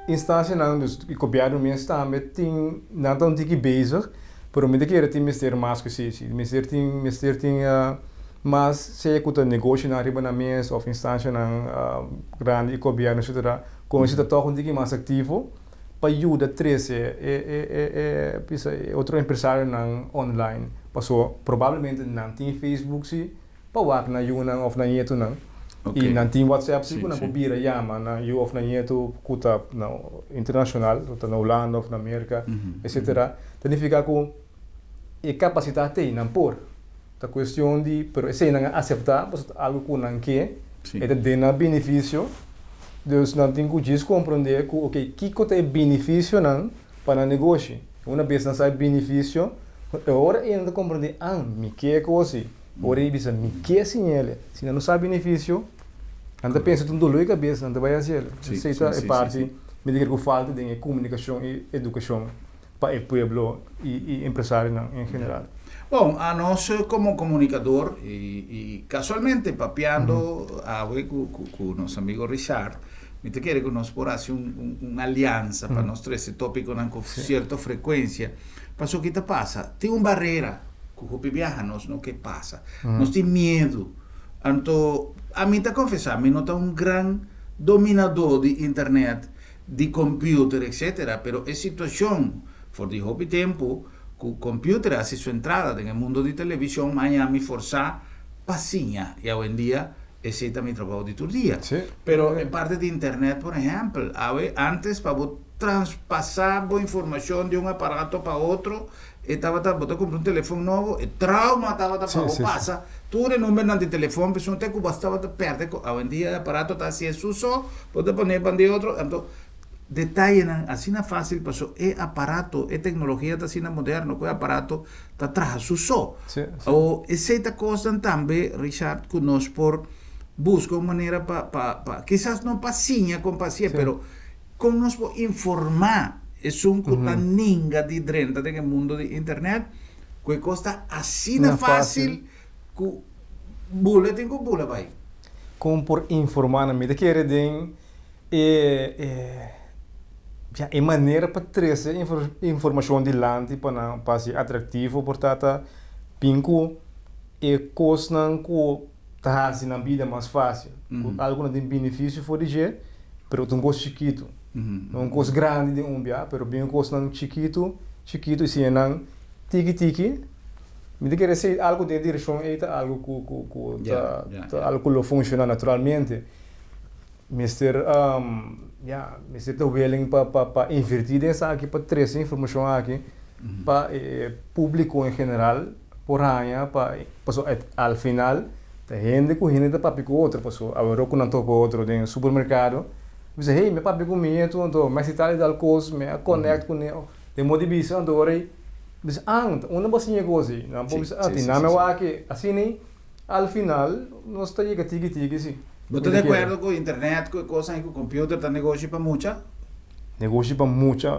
S8: instância não dus e copiar o meu está tem não tão tiki bezig pero me querer tem mister mais que sim mister tem mas se é que o negócio na riba na mesa ou instância na grande e governo etc como se está todo um pouquinho mais ativo para ajudar treze outro empresário na online passou provavelmente não tem Facebook se para o na Yuna ou na Yeto não e não tem WhatsApp se quando pobira chama na Yu ou na Yeto kuta na internacional ou na Holanda ou na América etc significa que a capacidade tem não por a questão de, pero se não aceitar, algo que não quer, é de dar benefício, Deus não tem que compreender que, ok, que tem benefício não para o negócio. Uma vez não sabe benefício, agora ele não compreende, me quer coisa, agora ele diz, me quer sim ele. Se não sabe benefício, anda pensa tudo dolor e cabeça, não vai fazer. Isso é parte, me dizer que falta de comunicação e educação para o povo e empresário em geral.
S1: Bom, a nós como comunicador e casualmente papeando com o nosso amigo Richard, me te quer que nós porasse uma aliança para nós ter esse tópico com certa frequência. Mas o que te passa? Tem uma barreira que o viaja nós não que passa. Nós temos medo. Então, a mim te confessar, eu não sou um grande dominador de internet, de computer, etc. Pero é situação, por de hobby tempo, o computer hace sua entrada no mundo de televisão, Miami forçar passinha e hoje em dia esse é também trabalho de todo dia. Pero em parte de internet, por exemplo, antes para transpassar a informação de aparato para outro, estava você compra telefone novo, e trauma estava para passa, tudo no número de telefone, pessoa tem que bastava perder, hoje em dia o aparato está assim suso, pode pôr para de outro, então detalhe assim na fácil passou é aparato é tecnologia tá assim na moderno que o aparato tá atrás só ou essa coisa também Richard que nós por busca uma maneira para quizás não passinha com paciência pero como nós por informar é um que tá ninga de dentro do mundo de internet que costa assim na fácil que boletim com bula vai
S8: como por informar na medida que ele tem é maneira para trazer informação de lante para ser atrativo, portanto, pinco é coisa que está assim na vida mais fácil. Algo não tem benefício for dizer, mas é um coisa chiquito. Não é uma coisa grande de mas bem coisa chiquito e se não tiki. Me quer dizer algo de direção é algo que funciona naturalmente. Mister tá willing para investir nessa aqui para trazer informação aqui para público em geral por aí para ao final a gente que ainda papi com outro passou agora que não toco outro no supermercado diz hey me papi comigo então mas se tal dal coisa me conecto com ele de modo de visão agora diz uma bacinha coisa não pode tem nada aqui assim ao final nós tá chega tiki sim.
S1: ¿Vos estás de acuerdo con internet, con cosas y con computer, está negocio para mucha?
S8: Negocio para mucha.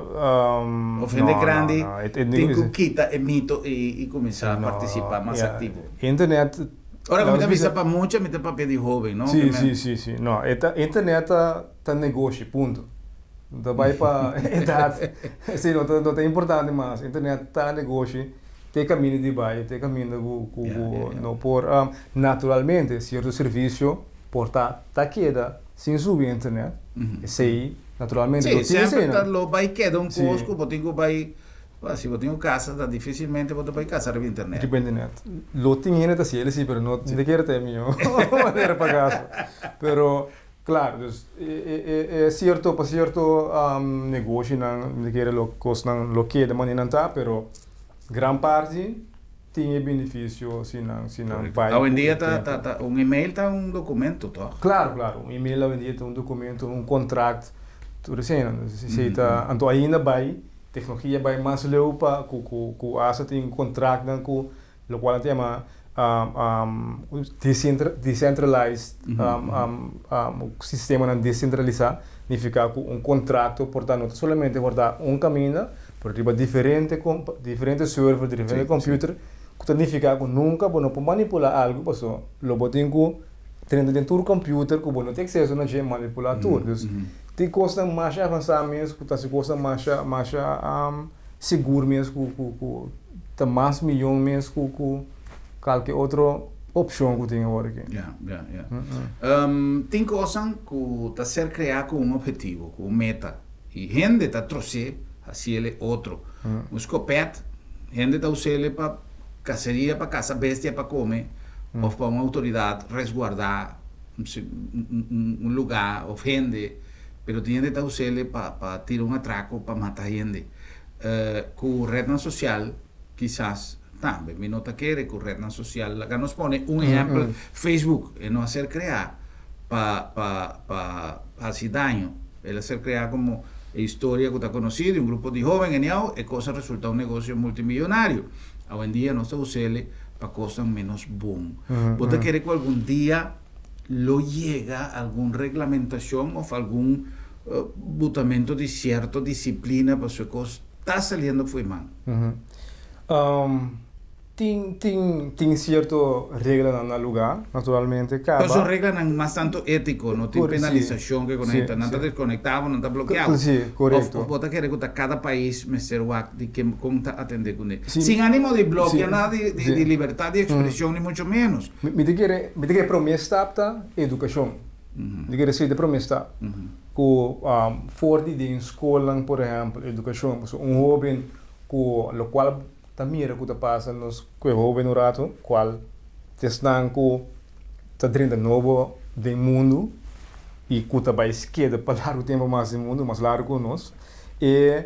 S1: Ofende grande, tem que quitar el mito y comenzar a participar más activo.
S8: Internet.
S1: Ahora, como te avisa para mucha, me te papel de joven, ¿no?
S8: Sí. No, internet está negocio, punto. Não vai para idade. Sim, não é importante mais. Internet está negocio. Tem caminho de baixo, tem caminho no por naturalmente certo serviço porta queda sem subir a internet. Sei naturalmente
S1: sempre lo vai queda um cosco, botinho vai Se você tem casa, tá dificilmente você vai casar via internet.
S8: Tipo internet. Lo tinha tá assim, sim, pero não de querer ter minha maneira para casa. Pero claro, dus, é certo, para certo negócio não de querer lo costa lo que de maneira tá, pero gran parte tinha benefício se não vai.
S1: Hoje em dia um e-mail tá documento, tá?
S8: Claro, um e-mail hoje em dia um documento, um contrato, tudo assim, se tá, então ainda vai tecnologia vai mais leu para com asa tem contrato com o qual tem decentralized o sistema não descentralizado significa que um contrato portanto não somente guardar um caminho por tipo diferente server diferente computer que significa que nunca você pode manipular algo porque lo botem com dentro do computer que você não tem acesso a gente manipular tudo tem coisa mais avançada mesmo que tem coisa mais seguro mesmo que tem mais milhão mesmo que qualquer outra opção que tem agora aqui.
S1: Tem coisas que está ser criado com um objetivo, com uma meta. E gente está trouxendo assim ele outro. Um escopete, gente está usando ele para caceria, para caçar bestia para comer, ou para uma autoridade resguardar um lugar, ou gente. Pero gente está usando ele para tirar um atraco, para matar gente. Com rede social, quizás também, me nota que é com rede social, lá nos põe exemplo, Facebook, e não ser criado para fazer dano, ele ser criado como história que está conhecida, um grupo de jovens, e coisa resulta um negócio multimilionário. Hoje em dia, não se usa ele para coisas menos boas. Você quer que algum dia lo llega alguma regulamentação ou algum botamento de certa disciplina para sua coisa está saindo foi mal.
S8: Tem certa regra no lugar, naturalmente.
S1: Mas são regras mais tanto ético, não tem penalização que conecta, não está desconectado, não está bloqueado.
S8: Sim, correto.
S1: Você quer que cada país me ser o de que como está atender com ele. Sem ânimo de bloquear nada de liberdade de expressão, nem muito menos.
S8: Me quer promessa educação. Me quer ser de promessa. Que fora de escola, por exemplo, educação, jovem com o qual mira que passa nos que jovem no rato, qual estão com tá dentro novo do mundo e que tá vai esquerda para largo tempo mais do mundo, mais largo que nós e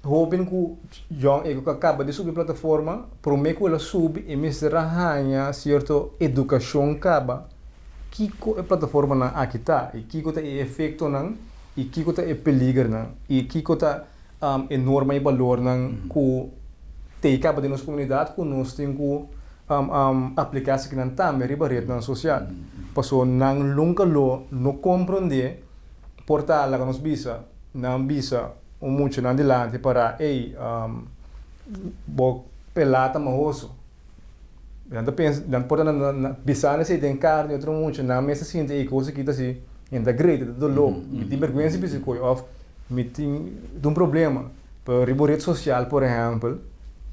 S8: jovem que já acaba de subir plataforma, para mim que ela sube e me arranha certa educação acaba que a plataforma na aqui tá e que tá efeito não e que tá peligro não e que tá enorme valor não que tem acaba de nossa comunidade que nós temos que aplicar se que não está mais riba rede social. Passou não nunca não compreender portar lá que nós bisa não bisa muito não adiante para bo pelata mahoso. Não pensa não pode não bisa nesse tem carne outro muito não mas assim tem coisa que tá assim ainda grande do lobo tem vergonha se bisa coi of meeting de problema para riba rede social por exemplo.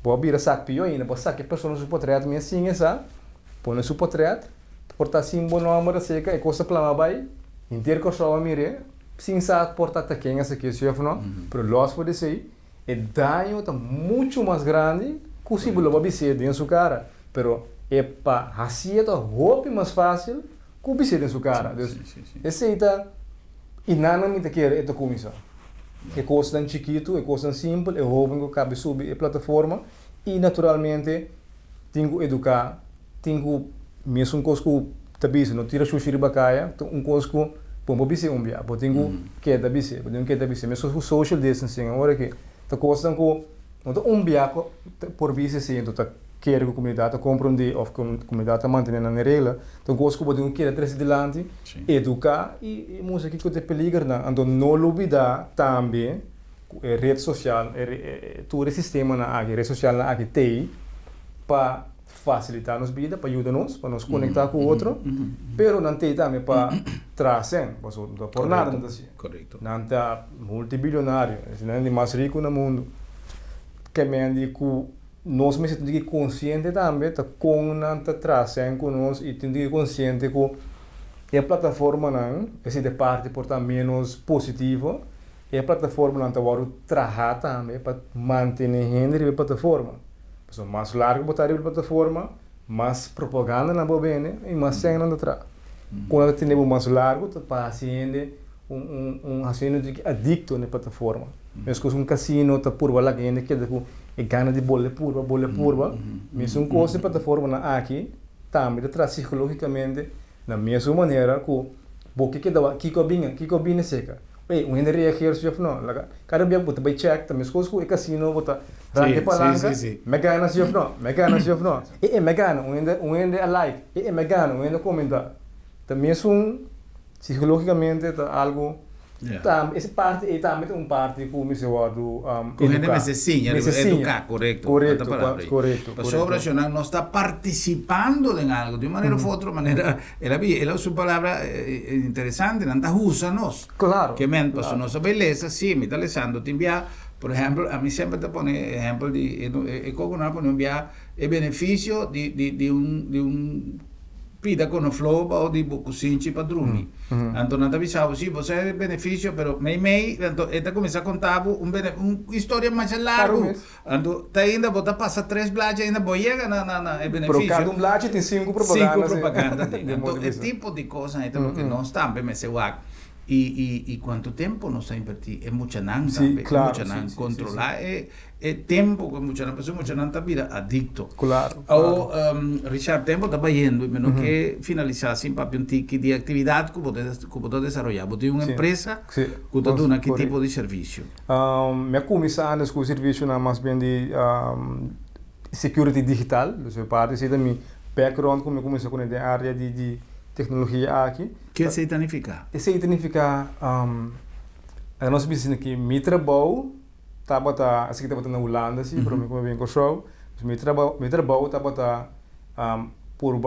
S8: Pode vir a sac pior ainda, pode sacar a pessoa no seu portrait, mas assim essa, põe no seu portrait, portar símbolo número seca, e coisa plana vai, inteiro que só a mire, sim sabe portar taquinha essa aqui, chefe não, pero loss pode ser, e dano está muito mais grande, que o símbolo vai ser dentro sua cara, pero é para fazer a roupa mais fácil, que o ser dentro sua cara, esse aí está, e nada me quer é comissão. É coisa tão chiquito, é coisa tão simples, é jovem que cabe subir a plataforma e naturalmente tenho que educar, tenho mesmo coisa que também não tira sushi de bacaia, coisa que pombo bise umbia, tenho que da bise, mesmo com social distancing, agora que tá coisa que não umbia por bise sim, então tá quer que a comunidade compreender ou que a comunidade mantenha na regra, então coisa que podemos querer trazer adiante, educar e música que te peligra, então não olvidar também a rede social, todo o sistema na rede social na tem para facilitar nos vida, para ajudar-nos, para nos conectar com o outro, pero não tem também para trazer, não por nada não assim, não está multibilionário, não é mais rico no mundo, que me que nós me sentimos conscientes também, tá com nanta trazendo com nós e temos consciente que a plataforma não, essa de parte porta menos positiva e a plataforma não está trabalhar também para manter a plataforma. Então, mais largo botar a plataforma, mais propaganda na bobene e mais senha não atrás. Quando tem mais largo, está passando haciendo adicto na plataforma. Mesmo um casino está por lá que ainda quer e gana de bola purva. Mesmo coisa plataforma na aqui, também está psicologicamente na mesma maneira que porque que combina seca. Ei, um ainda reagir se não, cada dia bota by check, também coisa que o casino bota range palanca, me gana se não. E me gana, um ainda like, e me gana, um ainda comentar. Também psicologicamente está algo essa parte e também tem parte como se guardo
S1: educar, correcto. Pasó no está participando en algo de una manera u otra manera. Él su palabra interesante, no úsanos.
S8: Claro.
S1: Que men pasó no sabe belleza, sí, me está lesando te envía. Por ejemplo, a mí siempre te pone ejemplo de coconut pone envía el beneficio de un pida con flow o di bucusinci padroni. Anto non avisavo, sì, você è beneficio, però mei, anto eta comincia a contar un storia mais largo. Anto tá ainda bota passa 3 blage ainda boiega na é beneficio.
S8: Por cada blage tem 5
S1: propaganda. Então, é tipo de coisa então que nós também me se e quanto tempo nós invertir é muita nan também, muita nan controlar é tempo que muita nan pessoa muita nan tá vira adicto.
S8: Claro.
S1: Ou Richard tempo tá indo, menos que finalizar assim para um tipo de atividade que você desenvolver. Você tem uma empresa que está dando que tipo de serviço?
S8: Minha comissão é com o serviço na mais bem de security digital, então parte se da minha background como eu comecei com a área de tecnologia aqui.
S1: Que significa?
S8: Isso significa a nossa business aqui, meu trabalho estava na Holanda, sim, para mim como bem com o show. Meu trabalho estava por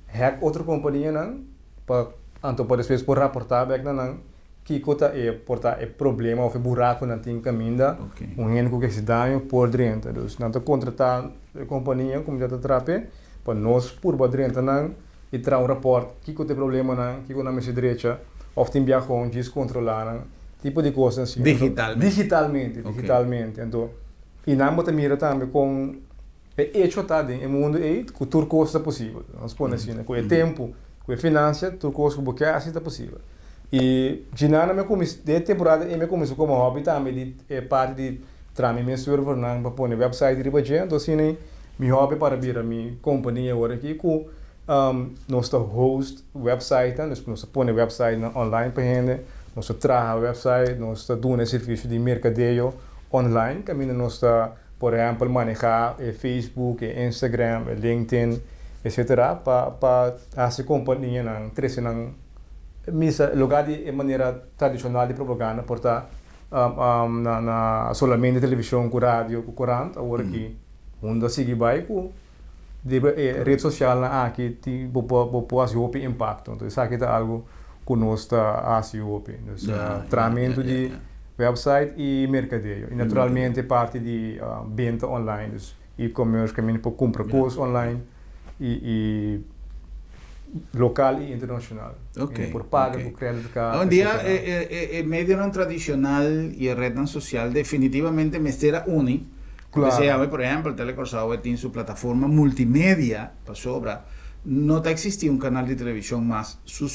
S8: hack outra companhia não, para então para depois por raportar back não que cota é portar é problema ou buraco na tem caminho, ano que se dá por dentro. Então não contratar a companhia como já trape para nós por dentro não e traz rapport, que tem problema não, que na mesa direita, ou tem viajar com descontrolar, tipo de coisa assim. Digitalmente. Então, e não bota mira também com hecho tá dentro, mundo é que tudo coisa possível. Nós põe assim, com o tempo, com a finança, tudo coisa que assim está possível. E de nada me comecei, de temporada eu me comecei como hobby também de parte de trame meu server não para pôr no website de baixo, então assim, meu hobby para vir a minha companhia agora aqui com nós host website, nós põe website online para gente, nós trabalha website, nós damos serviço de mercadeio online, que nós por exemplo manejar Facebook, Instagram, LinkedIn, etc. para essa companhia não crescer não misa lugar de maneira tradicional de propaganda, porta na solamente televisão, com rádio, com corante, agora aqui mundo sigue vai com de rede social aqui tem pode impacto, então isso aqui é algo que nós está tratamento de website e mercadeio, e naturalmente parte de venda online, e-commerce que a compra coisas online e local e internacional. Por pago, por crédito card.
S1: Un día el medio no tradicional y el red no social definitivamente me será único. Claro. Por ejemplo, el Telecorsao tiene su plataforma multimedia para sobra. No te existía un canal de televisión más su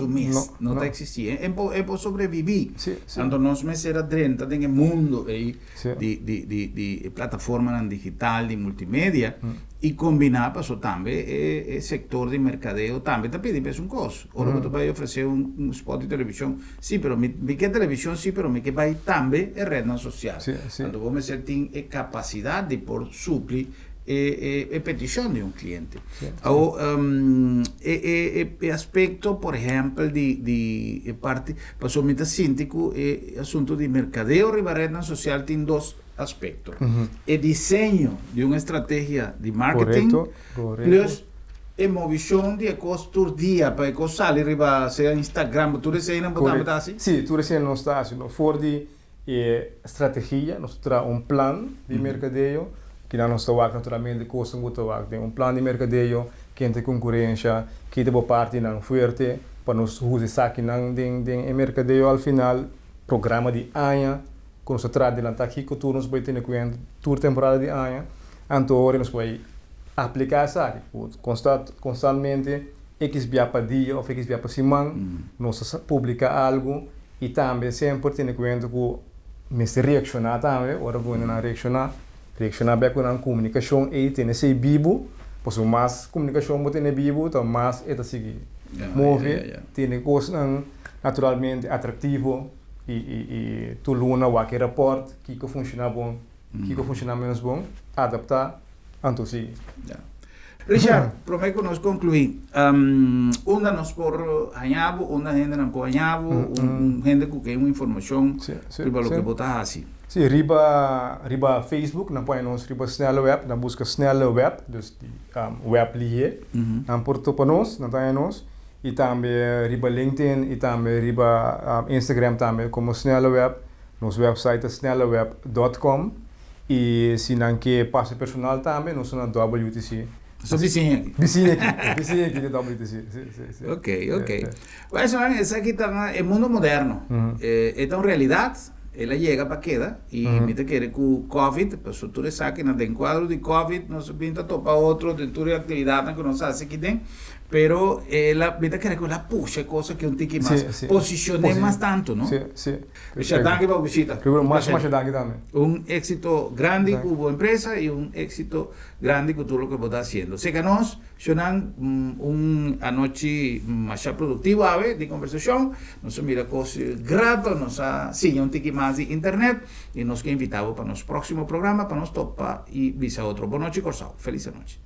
S1: mes. No te existía. Es por sobrevivir. Cuando nos me será dentro del mundo de plataforma digital, de multimedia, y combinar pasó también el sector de mercadeo también te pide un costo. Ahora que tú vas a ofrecer un spot de televisión, sí, pero mi que televisión sí, pero mi que va también es red no social. Cuando vos me tiene capacidad de por suplir petición de un cliente. O aspecto, por ejemplo, de parte, pasó mitad síntico, asunto de mercadeo ribarena social tiene dos aspectos. El diseño de una estrategia de marketing, plus movilización de costos día para que sale riba sea Instagram, tú recién no está así?
S8: Sí, tú recién no está así, no for de estrategia, nos trae un plan de mercadeo que não está naturalmente coisa muito tem plano de mercadeio que tem concorrência que tem parte não forte para nós usar saque não de mercadeio ao final programa de anha, quando se trata de lançar aqui, que tu nos vai ter conhecimento, tour temporada de anha, então nós vai aplicar essa constantemente, X via para dia ou X via para semana, nós publica algo e também sempre tem conhecimento com mas reaccionar também, ora quando não reaccionar bem com a comunicação e tem esse vivo, pois mais comunicação tem vivo, então mais é assim move, tem coisas naturalmente atrativo e tu luna o que rapport, que funciona bom, que funciona menos bom, adaptar, então sim.
S1: Richard, prometo que nós concluir. Uma nós por hanhabo, uma gente não por hanhabo, gente que tem uma informação sobre o que botar assim.
S8: Sim, riba Facebook, não põe nós riba Snelle Web, não busca Snelle Web, dus web lié, não porto para nós, não tem nós, e também riba LinkedIn e também riba Instagram também como Snelle Web, nosso website é snelleweb.com e se não quer passe personal também, nós somos na WTC.
S1: Só vizinha aqui.
S8: Vizinha aqui de WTC. Sim.
S1: Ok. Mas essa aqui está no mundo moderno. Então, em realidade, ela chega para queda e me te quer com o Covid, para o tu sabe que não tem quadro de Covid, não se pinta topa outro dentro de atividade que não sabe se que tem, pero ela me te quer que ela puxa coisa que um tique mais posicione mais tanto, não?
S8: Sim.
S1: Já danke para a visita.
S8: Mais danke também.
S1: Un éxito grande com a empresa e um éxito grande com tudo o que você está fazendo. Sei que nós temos uma noite mais produtiva de conversação, nós mira coisas gratas, nós sim um tique mais de internet e nós que invitamos para o nosso próximo programa, para nós topar e visar outro. Boa noite, Corsao. Feliz noite.